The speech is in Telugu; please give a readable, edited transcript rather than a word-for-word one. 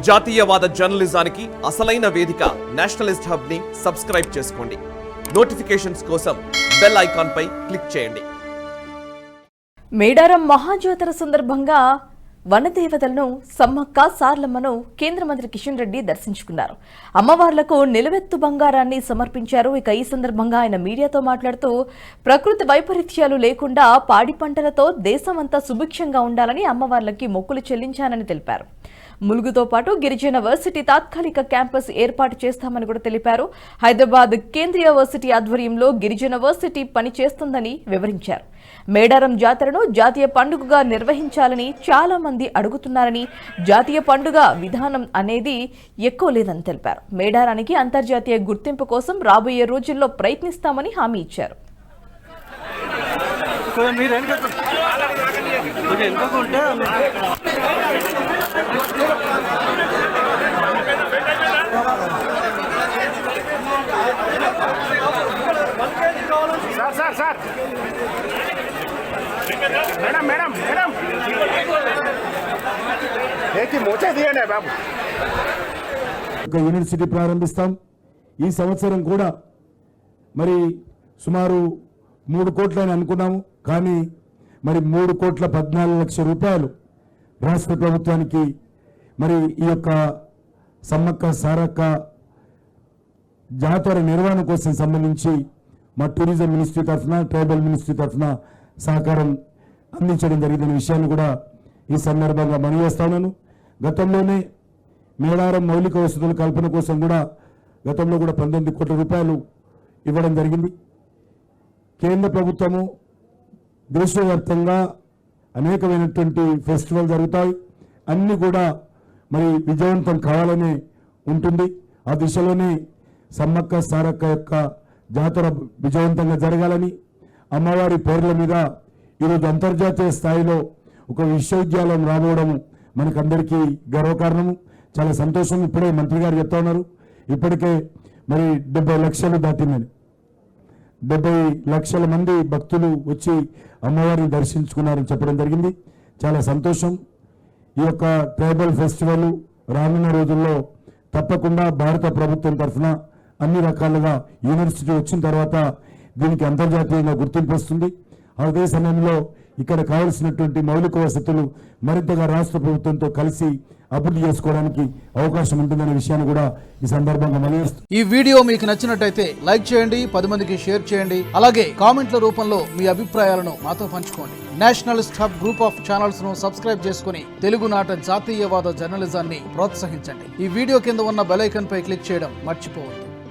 జాతీయవాద జర్నలిజానికి అసలైన వేదిక నేషనలిస్ట్ హబ్ ని సబ్స్క్రైబ్ చేసుకోండి. నోటిఫికేషన్స్ కోసం బెల్ ఐకాన్ పై క్లిక్ చేయండి. మేడారం మహాజాతర సందర్భంగా వనదేవతలను సమ్మక్క సార్లమ్మను కేంద్ర మంత్రి కిషన్ రెడ్డి దర్శించుకున్నారు. అమ్మవార్లకు నిలువెత్తు బంగారాన్ని సమర్పించారు. ఇక ఈ సందర్భంగా ఆయన మీడియాతో మాట్లాడుతూ ప్రకృతి వైపరీత్యాలు లేకుండా పాడి పంటలతో దేశమంతా సుభిక్షంగా ఉండాలని అమ్మవార్లకి మొక్కులు చెల్లించానని తెలిపారు. ములుగుతో పాటు గిరిజన వర్సిటీ తాత్కాలిక క్యాంపస్ ఏర్పాటు చేస్తామని కూడా తెలిపారు. హైదరాబాద్ కేంద్రీయ వర్సిటీ ఆధ్వర్యంలో గిరిజన వర్సిటీ పనిచేస్తుందని వివరించారు. మేడారం జాతరను జాతీయ పండుగగా నిర్వహించాలని చాలా మంది అడుగుతున్నారని, జాతీయ పండుగ విధానం అనేది ఎక్కువ లేదని తెలిపారు. మేడారానికి అంతర్జాతీయ గుర్తింపు కోసం రాబోయే రోజుల్లో ప్రయత్నిస్తామని హామీ ఇచ్చారు. సార్ మేడం మేడం మేడం మోచే తీయండి బాబు. ఒక యూనివర్సిటీ ప్రారంభిస్తాం. ఈ సంవత్సరం కూడా మరి సుమారు 3 కోట్లని అనుకున్నాము. కానీ మరి 3,14,00,000 రూపాయలు రాష్ట్ర ప్రభుత్వానికి మరి ఈ యొక్క సమ్మక్క సారక్క జాతర నిర్వహణ కోసం సంబంధించి మా టూరిజం మినిస్ట్రీ తరఫున, ట్రైబల్ మినిస్ట్రీ తరఫున సహకారం అందించడం జరిగిన విషయాన్ని కూడా ఈ సందర్భంగా మనవి చేస్తా ఉన్నాను. గతంలోనే మేడారం మౌలిక వసతుల కల్పన కోసం కూడా గతంలో కూడా 19 కోట్ల రూపాయలు ఇవ్వడం జరిగింది. కేంద్ర ప్రభుత్వము దేశవ్యాప్తంగా అనేకమైనటువంటి ఫెస్టివల్ జరుగుతాయి. అన్నీ కూడా మరి విజయవంతం కావాలనే ఉంటుంది. ఆ దిశలోనే సమ్మక్క సారక్క యొక్క జాతర విజయవంతంగా జరగాలని అమ్మవారి పేర్ల మీద ఈరోజు అంతర్జాతీయ స్థాయిలో ఒక విశ్వవిద్యాలయం రాబోవడం మనకందరికీ గర్వకారణము. చాలా సంతోషం. ఇప్పుడే మంత్రి గారు చెప్తా ఉన్నారు, ఇప్పటికే మరి 70 లక్షలు దాటిందని. 70 లక్షల మంది భక్తులు వచ్చి అమ్మవారిని దర్శించుకున్నారని చెప్పడం జరిగింది. చాలా సంతోషం. ఈ యొక్క ట్రైబల్ ఫెస్టివల్ రానున్న రోజుల్లో తప్పకుండా భారత ప్రభుత్వం తరఫున అన్ని రకాలుగా యూనివర్సిటీ వచ్చిన తర్వాత దీనికి అంతర్జాతీయంగా గుర్తింపు వస్తుంది. అదే సమయంలో ఇక్కడ కావలసినటువంటి మౌలిక వసతులు మరింతగా రాష్ట్ర ప్రభుత్వంతో కలిసి అభివృద్ధి చేసుకోవడానికి అవకాశం ఉంటుందనే విషయాన్ని కూడా ఈ సందర్భంగా మనవిస్తూ, ఈ వీడియో మీకు నచ్చినట్టయితే లైక్ చేయండి, 10 మందికి షేర్ చేయండి. అలాగే కామెంట్ల రూపంలో మీ అభిప్రాయాలను మాతో పంచుకోండి. Nationalist hub group of channels ను సబ్స్క్రైబ్ చేసుకుని తెలుగునాట జాతీయవాద జర్నలిజాన్ని ప్రోత్సహించండి. ఈ వీడియో కింద ఉన్న బెల్ ఐకాన్ పై క్లిక్ చేయడం మర్చిపోవద్దు.